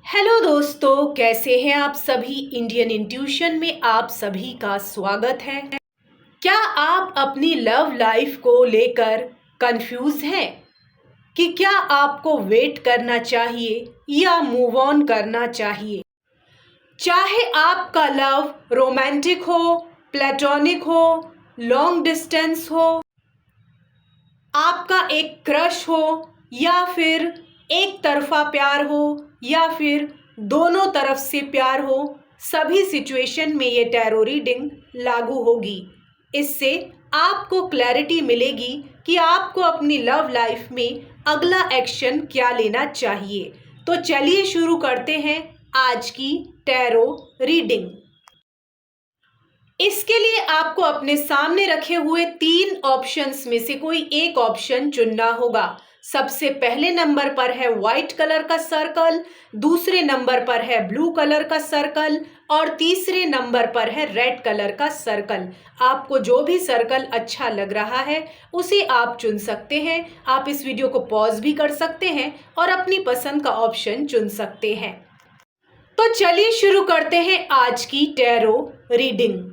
Hello दोस्तों, कैसे हैं आप सभी। इंडियन इंट्यूशन में आप सभी का स्वागत है। क्या आप अपनी लव लाइफ को लेकर कंफ्यूज हैं कि क्या आपको वेट करना चाहिए या मूव ऑन करना चाहिए। चाहे आपका लव रोमांटिक हो, प्लेटोनिक हो, लॉन्ग डिस्टेंस हो, आपका एक क्रश हो या फिर एक तरफा प्यार हो या फिर दोनों तरफ से प्यार हो, सभी सिचुएशन में ये टैरो रीडिंग लागू होगी। इससे आपको क्लैरिटी मिलेगी कि आपको अपनी लव लाइफ में अगला एक्शन क्या लेना चाहिए। तो चलिए शुरू करते हैं आज की टैरो रीडिंग। इसके लिए आपको अपने सामने रखे हुए 3 ऑप्शंस में से कोई एक ऑप्शन चुनना होगा। सबसे पहले नंबर पर है व्हाइट कलर का सर्कल, दूसरे नंबर पर है ब्लू कलर का सर्कल और तीसरे नंबर पर है रेड कलर का सर्कल। आपको जो भी सर्कल अच्छा लग रहा है उसे आप चुन सकते हैं। आप इस वीडियो को पॉज भी कर सकते हैं और अपनी पसंद का ऑप्शन चुन सकते हैं। तो चलिए शुरू करते हैं आज की टैरो रीडिंग।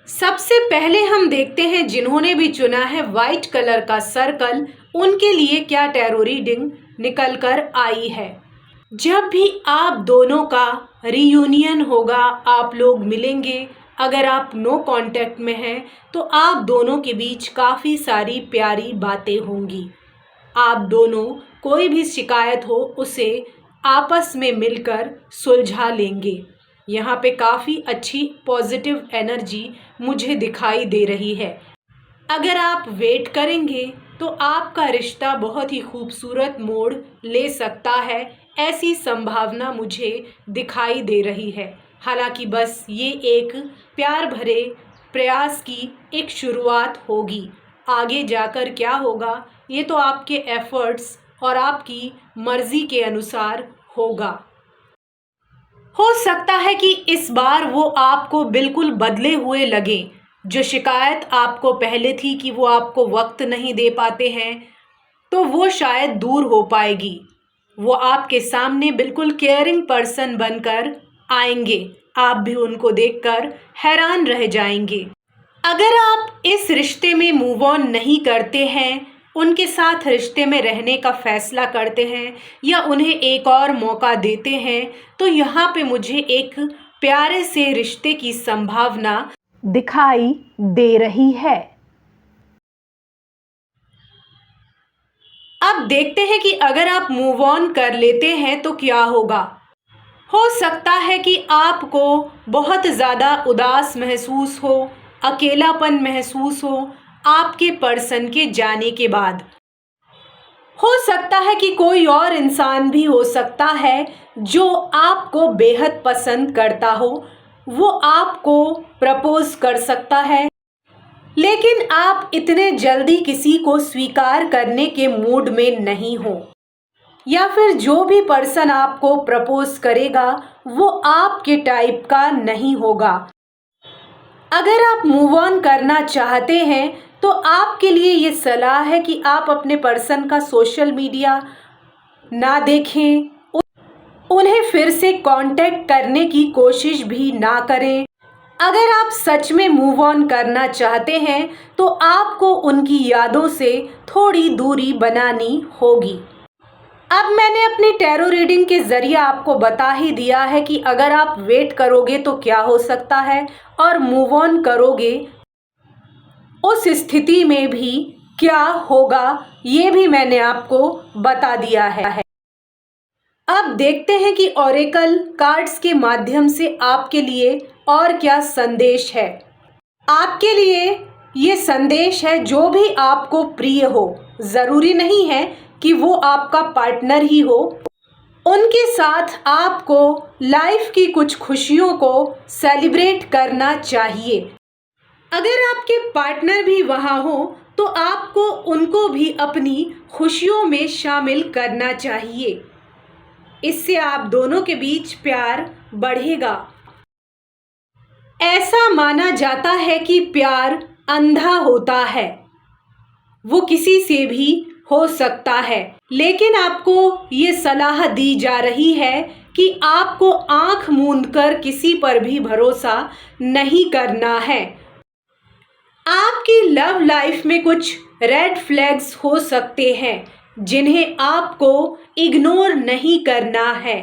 सबसे पहले हम देखते हैं जिन्होंने भी चुना है व्हाइट कलर का सर्कल, उनके लिए क्या टैरो रीडिंग निकल कर आई है। जब भी आप दोनों का रीयूनियन होगा, आप लोग मिलेंगे, अगर आप नो कांटेक्ट में हैं तो आप दोनों के बीच काफ़ी सारी प्यारी बातें होंगी। आप दोनों कोई भी शिकायत हो उसे आपस में मिलकर सुलझा लेंगे। यहाँ पे काफ़ी अच्छी पॉजिटिव एनर्जी मुझे दिखाई दे रही है। अगर आप वेट करेंगे तो आपका रिश्ता बहुत ही खूबसूरत मोड़ ले सकता है, ऐसी संभावना मुझे दिखाई दे रही है। हालांकि बस ये एक प्यार भरे प्रयास की एक शुरुआत होगी। आगे जाकर क्या होगा ये तो आपके एफर्ट्स और आपकी मर्ज़ी के अनुसार होगा। हो सकता है कि इस बार वो आपको बिल्कुल बदले हुए लगे। जो शिकायत आपको पहले थी कि वो आपको वक्त नहीं दे पाते हैं, तो वो शायद दूर हो पाएगी। वो आपके सामने बिल्कुल केयरिंग पर्सन बनकर आएंगे। आप भी उनको देखकर हैरान रह जाएंगे। अगर आप इस रिश्ते में मूव ऑन नहीं करते हैं, उनके साथ रिश्ते में रहने का फैसला करते हैं या उन्हें एक और मौका देते हैं, तो यहाँ पे मुझे एक प्यारे से रिश्ते की संभावना दिखाई दे रही है। अब देखते हैं कि अगर आप मूव ऑन कर लेते हैं तो क्या होगा। हो सकता है कि आपको बहुत ज़्यादा उदास महसूस हो, अकेलापन महसूस हो आपके पर्सन के जाने के बाद। हो सकता है कि कोई और इंसान भी हो सकता है जो आपको बेहद पसंद करता हो, वो आपको प्रपोज कर सकता है, लेकिन आप इतने जल्दी किसी को स्वीकार करने के मूड में नहीं हो, या फिर जो भी पर्सन आपको प्रपोज करेगा वो आपके टाइप का नहीं होगा। अगर आप मूव ऑन करना चाहते हैं तो आपके लिए ये सलाह है कि आप अपने पर्सन का सोशल मीडिया ना देखें, उन्हें फिर से कांटेक्ट करने की कोशिश भी ना करें। अगर आप सच में मूव ऑन करना चाहते हैं तो आपको उनकी यादों से थोड़ी दूरी बनानी होगी। अब मैंने अपनी टैरो रीडिंग के ज़रिए आपको बता ही दिया है कि अगर आप वेट करोगे तो क्या हो सकता है और मूव ऑन करोगे उस स्थिति में भी क्या होगा, ये भी मैंने आपको बता दिया है। अब देखते हैं कि ऑरेकल कार्ड्स के माध्यम से आपके लिए और क्या संदेश है। आपके लिए ये संदेश है, जो भी आपको प्रिय हो, ज़रूरी नहीं है कि वो आपका पार्टनर ही हो, उनके साथ आपको लाइफ की कुछ खुशियों को सेलिब्रेट करना चाहिए। अगर आपके पार्टनर भी वहाँ हो तो आपको उनको भी अपनी खुशियों में शामिल करना चाहिए। इससे आप दोनों के बीच प्यार बढ़ेगा। ऐसा माना जाता है कि प्यार अंधा होता है, वो किसी से भी हो सकता है, लेकिन आपको ये सलाह दी जा रही है कि आपको आंख मूंद कर किसी पर भी भरोसा नहीं करना है। आपकी लव लाइफ में कुछ रेड फ्लैग्स हो सकते हैं जिन्हें आपको इग्नोर नहीं करना है।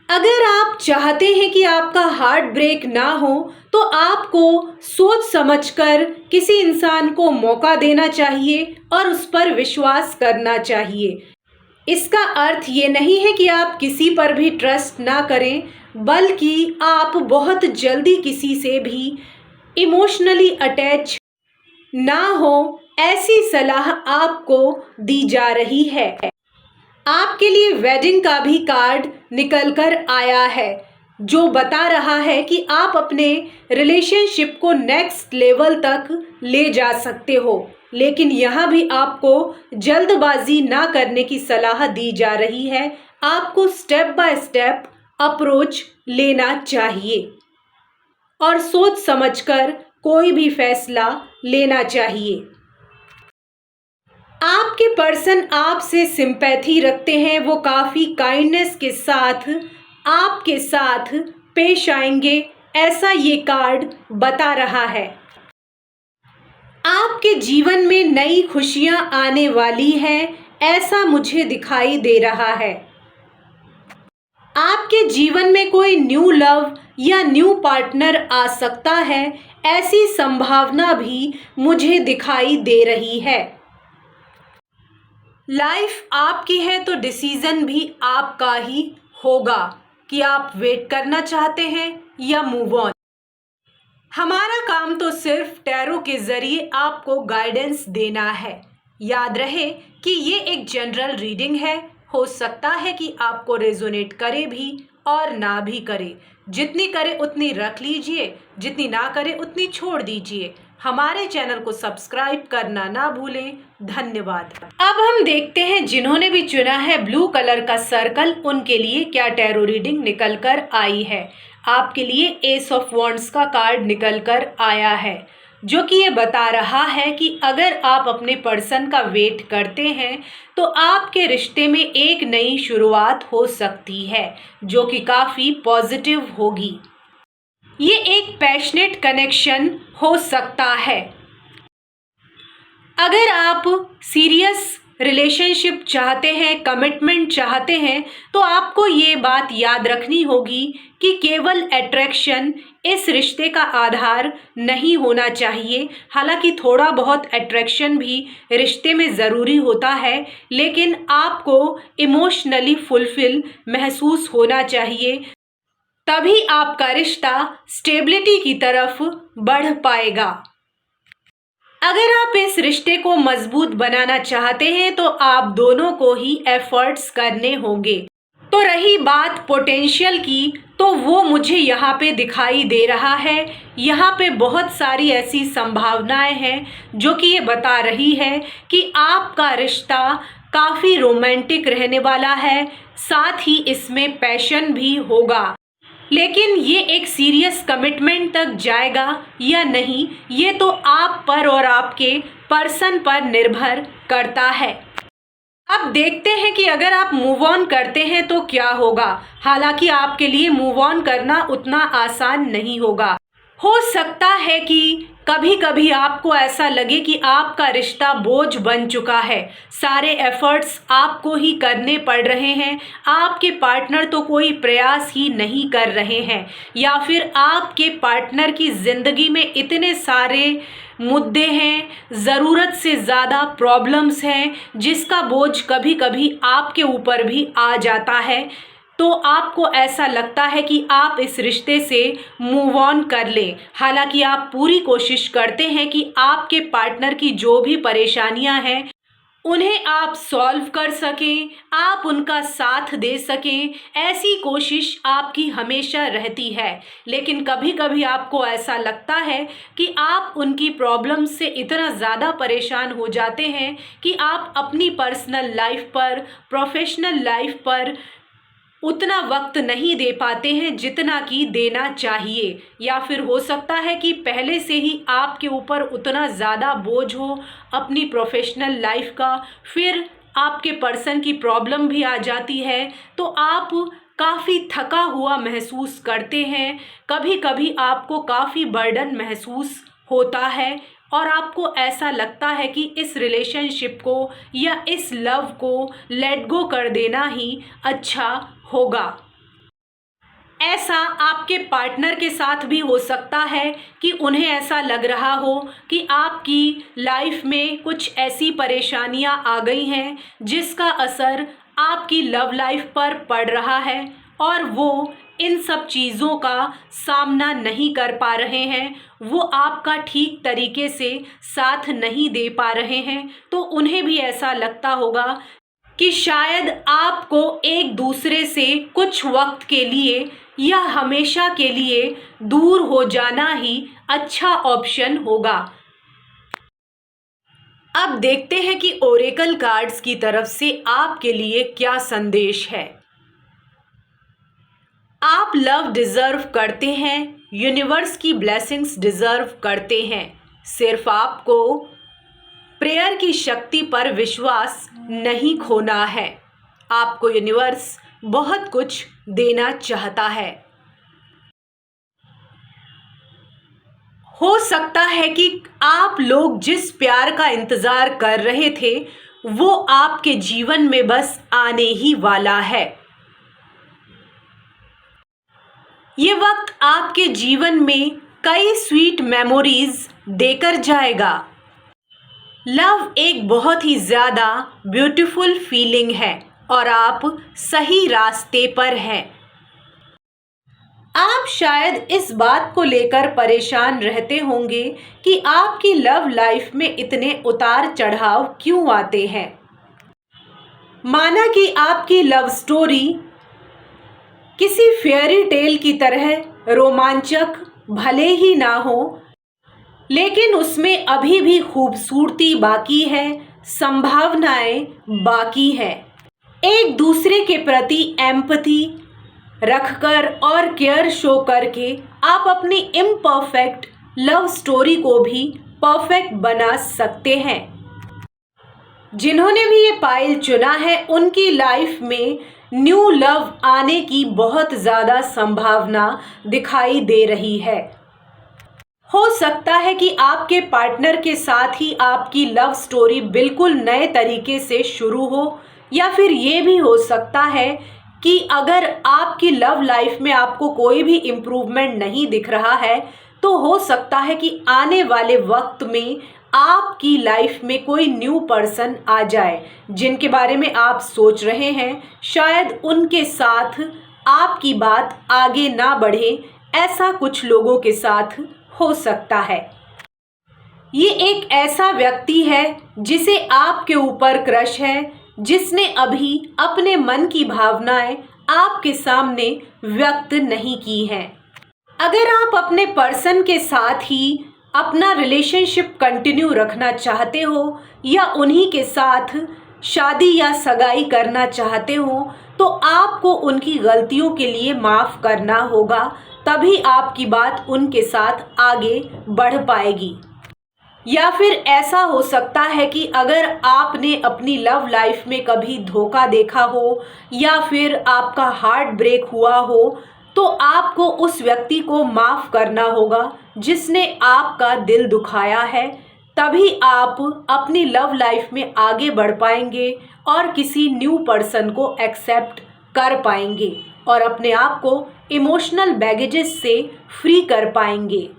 अगर आप चाहते हैं कि आपका हार्ट ब्रेक ना हो तो आपको सोच समझकर किसी इंसान को मौका देना चाहिए और उस पर विश्वास करना चाहिए। इसका अर्थ ये नहीं है कि आप किसी पर भी ट्रस्ट ना करें, बल्कि आप बहुत जल्दी किसी से भी इमोशनली अटैच ना हो, ऐसी सलाह आपको दी जा रही है। आपके लिए वेडिंग का भी कार्ड निकल कर आया है जो बता रहा है कि आप अपने रिलेशनशिप को नेक्स्ट लेवल तक ले जा सकते हो, लेकिन यहाँ भी आपको जल्दबाजी ना करने की सलाह दी जा रही है। आपको स्टेप बाय स्टेप अप्रोच लेना चाहिए और सोच समझकर कोई भी फैसला लेना चाहिए। आपके पर्सन आपसे सिंपैथी रखते हैं, वो काफ़ी काइंडनेस के साथ आपके साथ पेश आएंगे, ऐसा ये कार्ड बता रहा है। आपके जीवन में नई खुशियां आने वाली हैं, ऐसा मुझे दिखाई दे रहा है। आपके जीवन में कोई न्यू लव या न्यू पार्टनर आ सकता है, ऐसी संभावना भी मुझे दिखाई दे रही है। लाइफ आपकी है तो डिसीजन भी आपका ही होगा कि आप वेट करना चाहते हैं या मूव ऑन। हमारा काम तो सिर्फ टैरो के जरिए आपको गाइडेंस देना है। याद रहे कि ये एक जनरल रीडिंग है, हो सकता है कि आपको रेजोनेट करे भी और ना भी करे। जितनी करे उतनी रख लीजिए, जितनी ना करे उतनी छोड़ दीजिए। हमारे चैनल को सब्सक्राइब करना ना भूलें। धन्यवाद। अब हम देखते हैं जिन्होंने भी चुना है ब्लू कलर का सर्कल, उनके लिए क्या टैरो रीडिंग निकल कर आई है। आपके लिए एस ऑफ वॉन्ड्स का कार्ड निकल कर आया है जो कि ये बता रहा है कि अगर आप अपने पर्सन का वेट करते हैं तो आपके रिश्ते में एक नई शुरुआत हो सकती है जो कि काफ़ी पॉजिटिव होगी। ये एक पैशनेट कनेक्शन हो सकता है। अगर आप सीरियस रिलेशनशिप चाहते हैं, कमिटमेंट चाहते हैं, तो आपको ये बात याद रखनी होगी कि केवल अट्रैक्शन इस रिश्ते का आधार नहीं होना चाहिए। हालांकि थोड़ा बहुत अट्रैक्शन भी रिश्ते में ज़रूरी होता है, लेकिन आपको इमोशनली फुलफिल महसूस होना चाहिए, तभी आपका रिश्ता स्टेबिलिटी की तरफ बढ़ पाएगा। अगर आप इस रिश्ते को मजबूत बनाना चाहते हैं तो आप दोनों को ही एफर्ट्स करने होंगे। तो रही बात पोटेंशियल की, तो वो मुझे यहाँ पे दिखाई दे रहा है। यहाँ पे बहुत सारी ऐसी संभावनाएं हैं जो कि ये बता रही है कि आपका रिश्ता काफ़ी रोमांटिक रहने वाला है, साथ ही इसमें पैशन भी होगा। लेकिन ये एक सीरियस कमिटमेंट तक जाएगा या नहीं, ये तो आप पर और आपके पर्सन पर निर्भर करता है। अब देखते हैं कि अगर आप मूव ऑन करते हैं तो क्या होगा। हालांकि आपके लिए मूव ऑन करना उतना आसान नहीं होगा। हो सकता है कि कभी कभी आपको ऐसा लगे कि आपका रिश्ता बोझ बन चुका है, सारे एफर्ट्स आपको ही करने पड़ रहे हैं, आपके पार्टनर तो कोई प्रयास ही नहीं कर रहे हैं, या फिर आपके पार्टनर की ज़िंदगी में इतने सारे मुद्दे हैं, ज़रूरत से ज़्यादा प्रॉब्लम्स हैं, जिसका बोझ कभी कभी आपके ऊपर भी आ जाता है। तो आपको ऐसा लगता है कि आप इस रिश्ते से मूव ऑन कर लें। हालांकि आप पूरी कोशिश करते हैं कि आपके पार्टनर की जो भी परेशानियां हैं उन्हें आप सॉल्व कर सकें, आप उनका साथ दे सकें, ऐसी कोशिश आपकी हमेशा रहती है। लेकिन कभी कभी आपको ऐसा लगता है कि आप उनकी प्रॉब्लम से इतना ज़्यादा परेशान हो जाते हैं कि आप अपनी पर्सनल लाइफ पर, प्रोफेशनल लाइफ पर उतना वक्त नहीं दे पाते हैं जितना कि देना चाहिए। या फिर हो सकता है कि पहले से ही आपके ऊपर उतना ज़्यादा बोझ हो अपनी प्रोफेशनल लाइफ का, फिर आपके पर्सन की प्रॉब्लम भी आ जाती है, तो आप काफ़ी थका हुआ महसूस करते हैं। कभी कभी आपको काफ़ी बर्डन महसूस होता है और आपको ऐसा लगता है कि इस रिलेशनशिप को या इस लव को लेट गो कर देना ही अच्छा होगा। ऐसा आपके पार्टनर के साथ भी हो सकता है कि उन्हें ऐसा लग रहा हो कि आपकी लाइफ में कुछ ऐसी परेशानियां आ गई हैं जिसका असर आपकी लव लाइफ पर पड़ रहा है और वो इन सब चीज़ों का सामना नहीं कर पा रहे हैं, वो आपका ठीक तरीके से साथ नहीं दे पा रहे हैं। तो उन्हें भी ऐसा लगता होगा कि शायद आपको एक दूसरे से कुछ वक्त के लिए या हमेशा के लिए दूर हो जाना ही अच्छा ऑप्शन होगा। अब देखते हैं कि ओरेकल कार्ड्स की तरफ से आपके लिए क्या संदेश है। आप लव डिजर्व करते हैं, यूनिवर्स की ब्लेसिंग्स डिजर्व करते हैं। सिर्फ आपको प्रेयर की शक्ति पर विश्वास नहीं खोना है। आपको यूनिवर्स बहुत कुछ देना चाहता है। हो सकता है कि आप लोग जिस प्यार का इंतजार कर रहे थे वो आपके जीवन में बस आने ही वाला है। ये वक्त आपके जीवन में कई स्वीट मेमोरीज देकर जाएगा। लव एक बहुत ही ज़्यादा ब्यूटीफुल फीलिंग है और आप सही रास्ते पर हैं। आप शायद इस बात को लेकर परेशान रहते होंगे कि आपकी लव लाइफ में इतने उतार चढ़ाव क्यों आते हैं। माना कि आपकी लव स्टोरी किसी फेयरी टेल की तरह रोमांचक भले ही ना हो, लेकिन उसमें अभी भी खूबसूरती बाकी है, संभावनाएं बाकी है। एक दूसरे के प्रति एम्पैथी रखकर और केयर शो करके आप अपनी इम्परफेक्ट लव स्टोरी को भी परफेक्ट बना सकते हैं। जिन्होंने भी ये पाइल चुना है उनकी लाइफ में न्यू लव आने की बहुत ज़्यादा संभावना दिखाई दे रही है। हो सकता है कि आपके पार्टनर के साथ ही आपकी लव स्टोरी बिल्कुल नए तरीके से शुरू हो, या फिर ये भी हो सकता है कि अगर आपकी लव लाइफ में आपको कोई भी इम्प्रूवमेंट नहीं दिख रहा है तो हो सकता है कि आने वाले वक्त में आपकी लाइफ में कोई न्यू पर्सन आ जाए जिनके बारे में आप सोच रहे हैं। शायद उनके साथ आपकी बात आगे ना बढ़े, ऐसा कुछ लोगों के साथ हो सकता है। ये एक ऐसा व्यक्ति है जिसे आपके ऊपर क्रश है, जिसने अभी अपने मन की भावनाएं आपके सामने व्यक्त नहीं की हैं। अगर आप अपने पर्सन के साथ ही अपना रिलेशनशिप कंटिन्यू रखना चाहते हो या उन्हीं के साथ शादी या सगाई करना चाहते हो तो आपको उनकी गलतियों के लिए माफ़ करना होगा, तभी आपकी बात उनके साथ आगे बढ़ पाएगी। या फिर ऐसा हो सकता है कि अगर आपने अपनी लव लाइफ में कभी धोखा देखा हो या फिर आपका हार्ट ब्रेक हुआ हो तो आपको उस व्यक्ति को माफ़ करना होगा जिसने आपका दिल दुखाया है, तभी आप अपनी लव लाइफ में आगे बढ़ पाएंगे और किसी न्यू पर्सन को एक्सेप्ट कर पाएंगे और अपने आप को इमोशनल बैगेजेस से फ्री कर पाएंगे।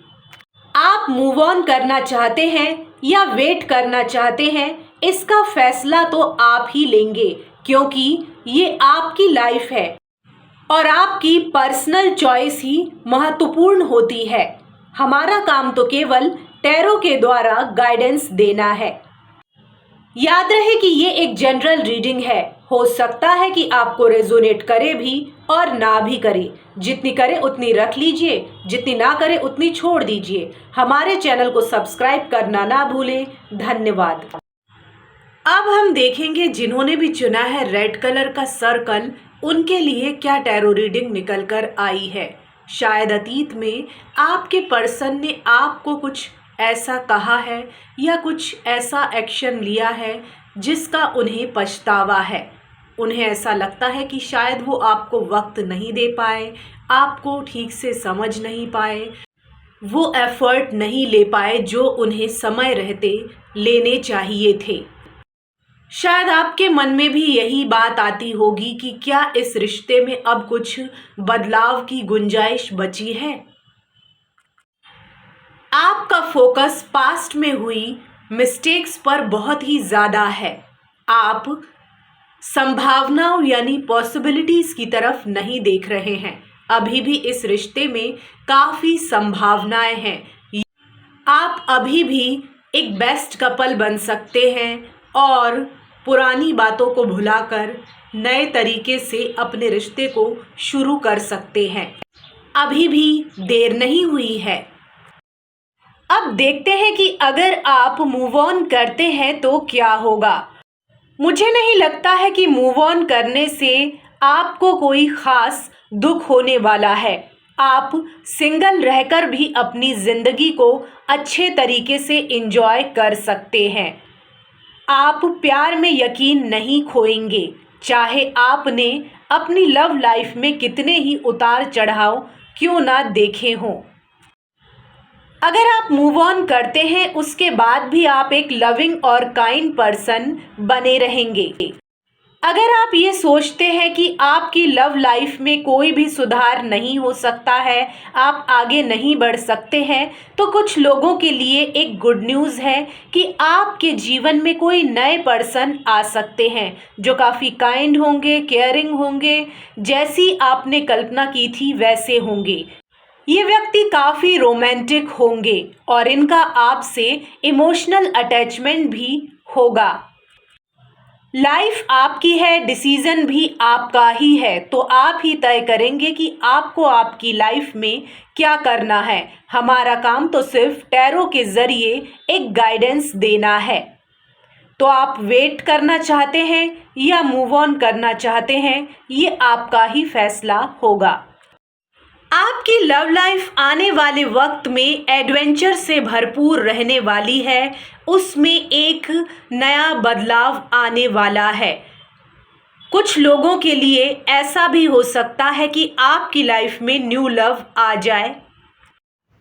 आप मूव ऑन करना चाहते हैं या वेट करना चाहते हैं, इसका फैसला तो आप ही लेंगे क्योंकि ये आपकी लाइफ है और आपकी पर्सनल चॉइस ही महत्वपूर्ण होती है। हमारा काम तो केवल टैरो के द्वारा गाइडेंस देना है। याद रहे कि ये एक जनरल रीडिंग है, हो सकता है कि आपको रेजोनेट करे भी और ना भी करे। जितनी करे उतनी रख लीजिए, जितनी ना करे उतनी छोड़ दीजिए। हमारे चैनल को सब्सक्राइब करना ना भूलें। धन्यवाद। अब हम देखेंगे जिन्होंने भी चुना है रेड कलर का सर्कल, उनके लिए क्या टैरो रीडिंग निकल कर आई है। शायद अतीत में आपके पर्सन ने आपको कुछ ऐसा कहा है या कुछ ऐसा एक्शन लिया है जिसका उन्हें पछतावा है। उन्हें ऐसा लगता है कि शायद वो आपको वक्त नहीं दे पाए, आपको ठीक से समझ नहीं पाए, वो एफर्ट नहीं ले पाए जो उन्हें समय रहते लेने चाहिए थे। शायद आपके मन में भी यही बात आती होगी कि क्या इस रिश्ते में अब कुछ बदलाव की गुंजाइश बची है। आपका फोकस पास्ट में हुई मिस्टेक्स पर बहुत ही ज़्यादा है। आप संभावनाओं यानी पॉसिबिलिटीज़ की तरफ नहीं देख रहे हैं। अभी भी इस रिश्ते में काफ़ी संभावनाएं हैं। आप अभी भी एक बेस्ट कपल बन सकते हैं और पुरानी बातों को भुलाकर नए तरीके से अपने रिश्ते को शुरू कर सकते हैं। अभी भी देर नहीं हुई है। अब देखते हैं कि अगर आप मूव ऑन करते हैं तो क्या होगा। मुझे नहीं लगता है कि मूव ऑन करने से आपको कोई ख़ास दुख होने वाला है। आप सिंगल रहकर भी अपनी ज़िंदगी को अच्छे तरीके से एंजॉय कर सकते हैं। आप प्यार में यकीन नहीं खोएंगे, चाहे आपने अपनी लव लाइफ में कितने ही उतार चढ़ाव क्यों ना देखे हों। अगर आप मूव ऑन करते हैं उसके बाद भी आप एक लविंग और काइंड पर्सन बने रहेंगे। अगर आप ये सोचते हैं कि आपकी लव लाइफ में कोई भी सुधार नहीं हो सकता है, आप आगे नहीं बढ़ सकते हैं, तो कुछ लोगों के लिए एक गुड न्यूज़ है कि आपके जीवन में कोई नए पर्सन आ सकते हैं जो काफ़ी काइंड होंगे, केयरिंग होंगे, जैसी आपने कल्पना की थी वैसे होंगे। ये व्यक्ति काफ़ी रोमांटिक होंगे और इनका आपसे इमोशनल अटैचमेंट भी होगा। लाइफ आपकी है, डिसीज़न भी आपका ही है, तो आप ही तय करेंगे कि आपको आपकी लाइफ में क्या करना है। हमारा काम तो सिर्फ टैरो के ज़रिए एक गाइडेंस देना है। तो आप वेट करना चाहते हैं या मूव ऑन करना चाहते हैं, ये आपका ही फैसला होगा। आपकी लव लाइफ आने वाले वक्त में एडवेंचर से भरपूर रहने वाली है। उसमें एक नया बदलाव आने वाला है। कुछ लोगों के लिए ऐसा भी हो सकता है कि आपकी लाइफ में न्यू लव आ जाए।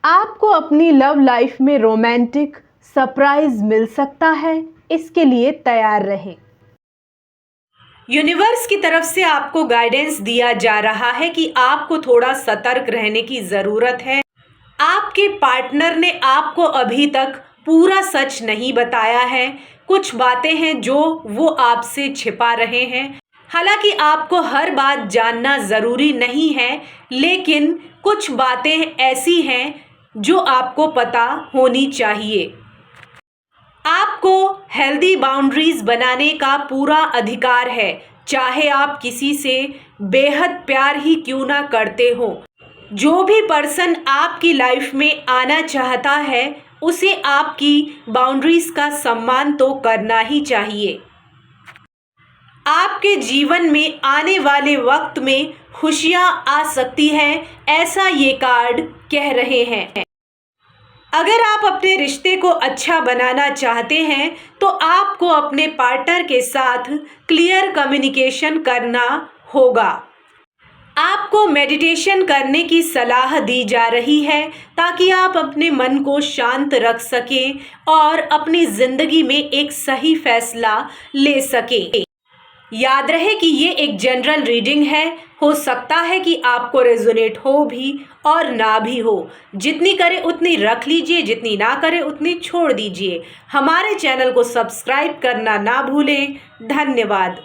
आपको अपनी लव लाइफ में रोमांटिक सरप्राइज मिल सकता है, इसके लिए तैयार रहें। यूनिवर्स की तरफ से आपको गाइडेंस दिया जा रहा है कि आपको थोड़ा सतर्क रहने की ज़रूरत है। आपके पार्टनर ने आपको अभी तक पूरा सच नहीं बताया है। कुछ बातें हैं जो वो आपसे छिपा रहे हैं। हालांकि आपको हर बात जानना ज़रूरी नहीं है, लेकिन कुछ बातें ऐसी हैं जो आपको पता होनी चाहिए। आपको हेल्दी बाउंड्रीज बनाने का पूरा अधिकार है, चाहे आप किसी से बेहद प्यार ही क्यों ना करते हो। जो भी पर्सन आपकी लाइफ में आना चाहता है उसे आपकी बाउंड्रीज का सम्मान तो करना ही चाहिए। आपके जीवन में आने वाले वक्त में खुशियां आ सकती हैं, ऐसा ये कार्ड कह रहे हैं। अगर आप अपने रिश्ते को अच्छा बनाना चाहते हैं तो आपको अपने पार्टनर के साथ क्लियर कम्युनिकेशन करना होगा। आपको मेडिटेशन करने की सलाह दी जा रही है ताकि आप अपने मन को शांत रख सकें और अपनी ज़िंदगी में एक सही फैसला ले सकें। याद रहे कि ये एक जनरल रीडिंग है। हो सकता है कि आपको रेजोनेट हो भी और ना भी हो। जितनी करे उतनी रख लीजिए, जितनी ना करे उतनी छोड़ दीजिए। हमारे चैनल को सब्सक्राइब करना ना भूलें। धन्यवाद।